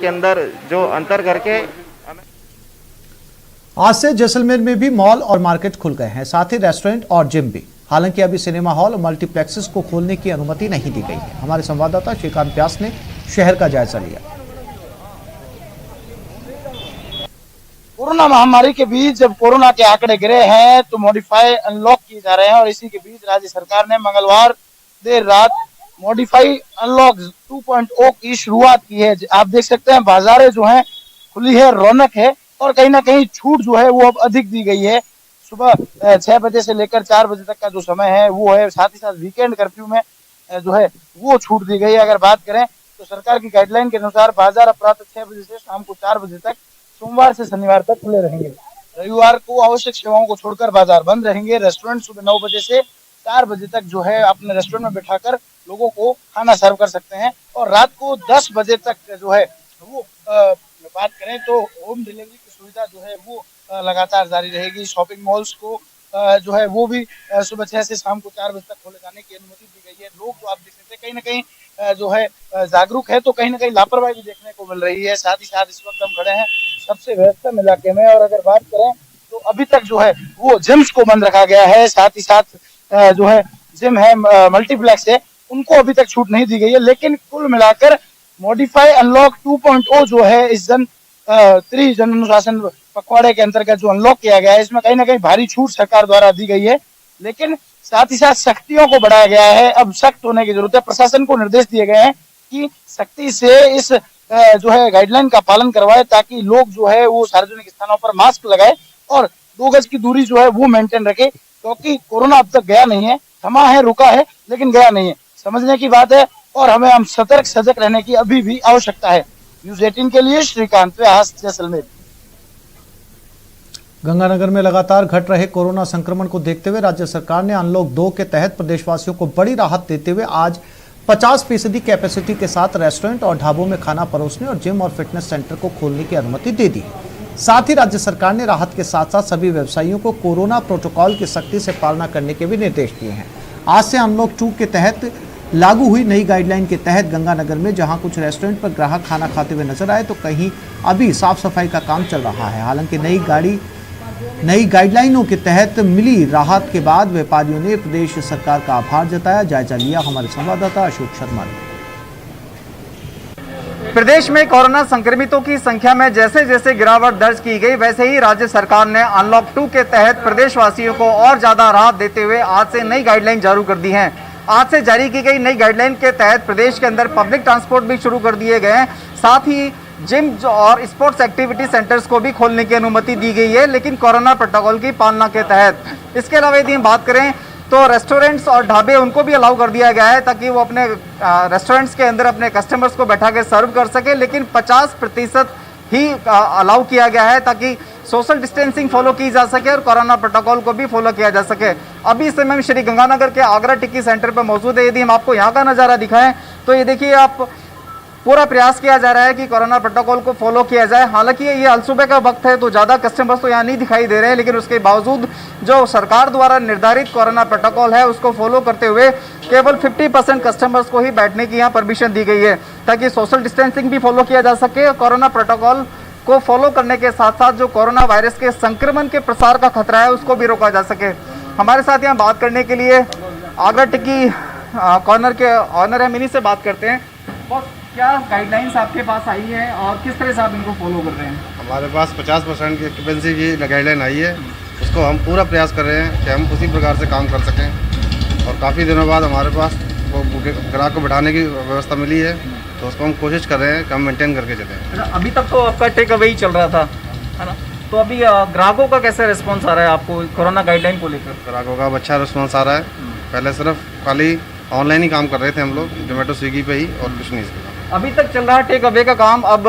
के अंदर जो अंतर करके आज से जैसलमेर में भी मॉल और मार्केट खुल गए हैं, साथ ही रेस्टोरेंट और जिम भी। हालांकि अभी सिनेमा हॉल और मल्टीप्लेक्सेस को खोलने की अनुमति नहीं दी गई है। हमारे संवाददाता श्रीकांत व्यास ने शहर का जायजा लिया। कोरोना महामारी के बीच जब कोरोना के आंकड़े गिरे हैं तो मॉडिफाई अनलॉक किए जा रहे हैं और इसी के बीच राज्य सरकार ने मंगलवार देर रात मॉडिफाई अनलॉक 2.0 की शुरुआत की है। आप देख सकते हैं बाजारें जो हैं खुली है, रौनक है और कहीं ना कहीं छूट जो है वो अब अधिक दी गई है। सुबह 6 बजे से लेकर 4 बजे तक का जो समय है वो है, साथ ही साथ वीकेंड कर्फ्यू में जो है वो छूट दी गई है। अगर बात करें तो सरकार की गाइडलाइन के अनुसार बाजार अब प्रातः 6 बजे से शाम को 4 बजे तक, सोमवार से शनिवार तक खुले रहेंगे। रविवार को आवश्यक सेवाओं को छोड़कर बाजार बंद रहेंगे। रेस्टोरेंट सुबह 9 बजे से 4 बजे तक जो है अपने रेस्टोरेंट में बिठाकर लोगों को खाना सर्व कर सकते हैं और रात को 10 बजे तक जो है वो बात करें तो होम डिलीवरी की सुविधा जो है वो लगातार जारी रहेगी। शॉपिंग मॉल्स को जो है वो भी सुबह 6 से शाम को 4 बजे तक खोले जाने की अनुमति दी गई है। लोग जो आप देख सकते हैं कहीं ना कहीं जो है जागरूक है तो कहीं ना कहीं लापरवाही भी देखने को मिल रही है। साथ ही साथ इस वक्त हम खड़े हैं सबसे व्यस्तम इलाके में और अगर बात करें तो अभी तक जो है वो जिम्स को बंद रखा गया है। साथ ही साथ जो है जिम है, मल्टीप्लेक्स है, उनको अभी तक छूट नहीं दी गई है। लेकिन कुल मिलाकर मॉडिफाई अनलॉक 2.0 जो है इस जन अनुशासन पखवाड़े के अंतर्गत जो अनलॉक किया गया है, इसमें कहीं ना कहीं भारी छूट सरकार द्वारा दी गई है। लेकिन साथ ही साथ सख्तियों को बढ़ाया गया है। अब सख्त होने की जरूरत है। प्रशासन को निर्देश दिए गए हैं कि सख्ती से इस जो है गाइडलाइन का पालन करवाए ताकि लोग जो है वो सार्वजनिक स्थानों पर मास्क लगाए और 2 गज की दूरी जो है वो मेंटेन रखे, क्योंकि कोरोना अब तक गया नहीं है, थमा है, रुका है, लेकिन गया नहीं है। समझने की बात है और हम सतर्क सजग रहने की अभी भी आवश्यकता है। न्यूज़ 18 के लिए श्रीकांत व्यास, जैसलमेर। गंगानगर में लगातार घट रहे कोरोना संक्रमण को देखते हुए राज्य सरकार ने अनलॉक 2 के तहत प्रदेशवासियों को बड़ी राहत देते हुए आज 50% कैपेसिटी के साथ रेस्टोरेंट और ढाबों में खाना परोसने और जिम और फिटनेस सेंटर को खोलने की अनुमति दे दी। साथ ही राज्य सरकार ने राहत के साथ साथ सभी व्यवसायियों को कोरोना प्रोटोकॉल की सख्ती से पालना करने के भी निर्देश दिए हैं। आज से अनलॉक 2 के तहत लागू हुई नई गाइडलाइन के तहत गंगानगर में जहां कुछ रेस्टोरेंट पर ग्राहक खाना खाते हुए नजर आए तो कहीं अभी साफ सफाई का काम चल रहा है। हालांकि नई गाइडलाइनों के तहत मिली राहत के बाद व्यापारियों ने प्रदेश सरकार का आभार जताया। जायजा लिया हमारे संवाददाता अशोक शर्मा ने। प्रदेश में कोरोना संक्रमितों की संख्या में जैसे जैसे गिरावट दर्ज की गई, वैसे ही राज्य सरकार ने अनलॉक 2 के तहत प्रदेशवासियों को और ज्यादा राहत देते हुए आज से नई गाइडलाइन जारी कर दी है। आज से जारी की गई नई गाइडलाइन के तहत प्रदेश के अंदर पब्लिक ट्रांसपोर्ट भी शुरू कर दिए गए हैं। साथ ही जिम और स्पोर्ट्स एक्टिविटी सेंटर्स को भी खोलने की अनुमति दी गई है, लेकिन कोरोना प्रोटोकॉल की पालना के तहत। इसके अलावा यदि हम बात करें तो रेस्टोरेंट्स और ढाबे उनको भी अलाउ कर दिया गया है ताकि वो अपने रेस्टोरेंट्स के अंदर अपने कस्टमर्स को बैठा के सर्व कर सके, लेकिन 50% ही अलाउ किया गया है ताकि सोशल डिस्टेंसिंग फॉलो की जा सके और कोरोना प्रोटोकॉल को भी फॉलो किया जा सके। अभी इस समय हम श्री गंगानगर के आगरा टिक्की सेंटर पर मौजूद है। यदि हम आपको यहाँ का नज़ारा दिखाएं तो ये देखिए, आप पूरा प्रयास किया जा रहा है कि कोरोना प्रोटोकॉल को फॉलो किया जाए। हालांकि ये अलसुबह का वक्त है तो ज़्यादा कस्टमर्स तो यहाँ नहीं दिखाई दे रहे हैं, लेकिन उसके बावजूद जो सरकार द्वारा निर्धारित कोरोना प्रोटोकॉल है उसको फॉलो करते हुए केवल 50% कस्टमर्स को ही बैठने की यहाँ परमिशन दी गई है ताकि सोशल डिस्टेंसिंग भी फॉलो किया जा सके और कोरोना प्रोटोकॉल को फॉलो करने के साथ साथ जो कोरोना वायरस के संक्रमण के प्रसार का खतरा है उसको भी रोका जा सके। हमारे साथ यहाँ बात करने के लिए आगरा टिक्की कॉर्नर के ऑनर है, मिनी से बात करते हैं। बस क्या गाइडलाइंस आपके पास आई है और किस तरह से आप इनको फॉलो कर रहे हैं? हमारे पास 50% की ऑक्यूपेंसी की गाइडलाइन आई है, उसको हम पूरा प्रयास कर रहे हैं कि हम उसी प्रकार से काम कर सकें और काफ़ी दिनों बाद हमारे पास वो ग्राहक को बैठाने की व्यवस्था मिली है तो उसको हम कोशिश कर रहे हैं कि हम मेंटेन करके चलें। अभी तक तो आपका टेक अवे ही चल रहा था, है ना? तो अभी ग्राहकों का कैसा रिस्पॉन्स आ रहा है आपको कोरोना गाइडलाइन को लेकर? ग्राहकों का अच्छा रिस्पॉन्स आ रहा है। पहले सिर्फ खाली ऑनलाइन ही काम कर रहे थे हम लोग, जोमेटो स्विगी पे ही, और कुछ नहीं। अभी तक चल रहा है टेक अवे का काम, अब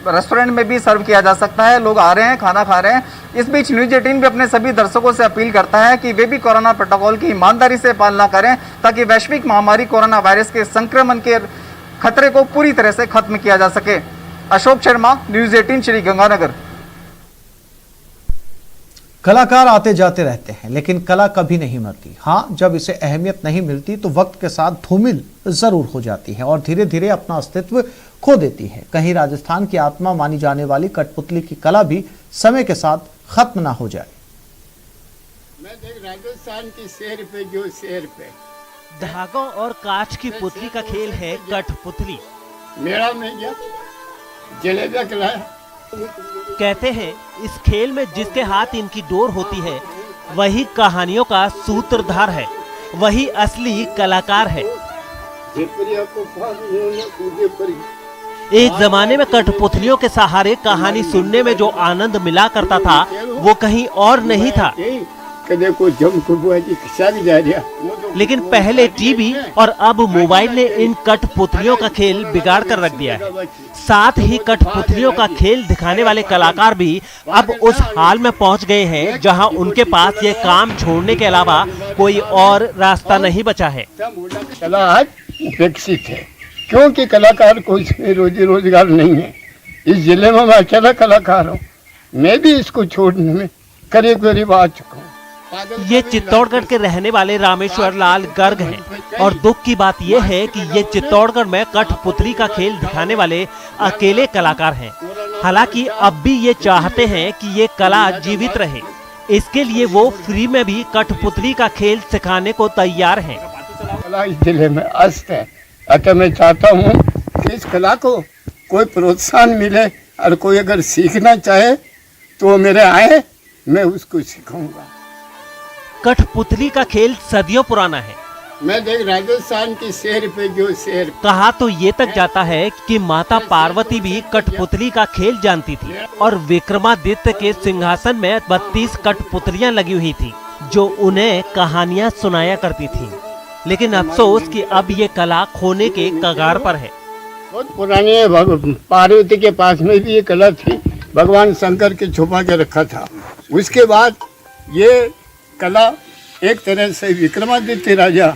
रेस्टोरेंट में भी सर्व किया जा सकता है, लोग आ रहे हैं, खाना खा रहे हैं। इस बीच न्यूज़ 18 भी अपने सभी दर्शकों से अपील करता है कि वे भी कोरोना प्रोटोकॉल की ईमानदारी से पालना करें ताकि वैश्विक महामारी कोरोना वायरस के संक्रमण के खतरे को पूरी तरह से खत्म किया जा सके। अशोक शर्मा, न्यूज़ 18, श्री गंगानगर। कलाकार आते जाते रहते हैं लेकिन कला कभी नहीं मरती। हाँ, जब इसे अहमियत नहीं मिलती तो वक्त के साथ धूमिल जरूर हो जाती है और धीरे धीरे अपना अस्तित्व खो देती है। कहीं राजस्थान की आत्मा मानी जाने वाली कठपुतली की कला भी समय के साथ खत्म ना हो जाए। मैं देख राजस्थान की शेर पे जो शेर पे धागों और कांच की पुतली का खेल है कठपुतली। मेरा में गया जलेबिया खिलाया। कहते हैं इस खेल में जिसके हाथ इनकी डोर होती है वही कहानियों का सूत्रधार है, वही असली कलाकार है। एक जमाने में कठपुतलियों के सहारे कहानी सुनने में जो आनंद मिला करता था वो कहीं और नहीं था। लेकिन पहले टीवी और अब मोबाइल ने इन कठपुतलियों का खेल बिगाड़ कर रख दिया है। साथ ही कठपुतलियों का खेल दिखाने वाले कलाकार भी अब उस हाल में पहुंच गए हैं जहां उनके पास ये काम छोड़ने के अलावा कोई और रास्ता नहीं बचा है। कला आज विकसित है क्योंकि कलाकार को इसमें रोजी रोजगार नहीं है। इस जिले में मैं अकेला कलाकार हूँ। मैं भी इसको छोड़ने में करीब आ चुका हूँ। ये चित्तौड़गढ़ के रहने वाले रामेश्वर लाल गर्ग हैं और दुख की बात यह है कि ये चित्तौड़गढ़ में कठपुतली का खेल दिखाने वाले अकेले कलाकार हैं। हालांकि अब भी ये चाहते हैं कि ये कला जीवित रहे। इसके लिए वो फ्री में भी कठपुतली का खेल सिखाने को तैयार हैं। कला इस जिले में अस्त है, अतः मैं चाहता हूँ कि इस कला को कोई प्रोत्साहन मिले और कोई अगर सीखना चाहे तो मेरे आए, मैं उसको सिखाऊंगा। कठपुतली का खेल सदियों पुराना है। मैं देख राजस्थान की शेर पे जो शेर कहा तो ये तक जाता है कि माता पार्वती भी कठपुतली का खेल जानती थी और विक्रमादित्य के सिंहासन में 32 कठपुतलियां लगी हुई थी जो उन्हें कहानियां सुनाया करती थी। लेकिन अफसोस कि अब ये कला खोने के कगार पर है। बहुत पुरानी है। पार्वती के पास में भी ये कला थी, भगवान शंकर के छुपा के रखा था। उसके बाद ये कला एक तरह से विक्रमादित्य राजा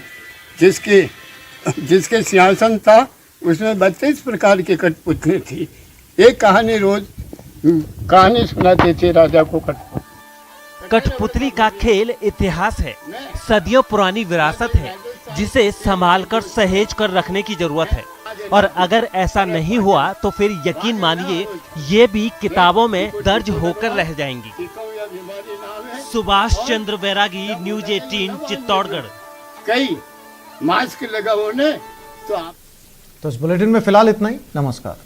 जिसके सिंहासन था उसमें 32 प्रकार की कठपुतली थी। एक रोज कहानी सुनाते थे राजा को। कठपुतली का खेल इतिहास है, सदियों पुरानी विरासत है जिसे संभालकर सहेज कर रखने की जरूरत है। और अगर ऐसा नहीं हुआ तो फिर यकीन मानिए ये भी किताबों में दर्ज होकर रह जाएंगी। सुभाष चंद्र बैरागी, न्यूज 18 चित्तौड़गढ़। कई मास्क लगा होने तो इस बुलेटिन में फिलहाल इतना ही। नमस्कार।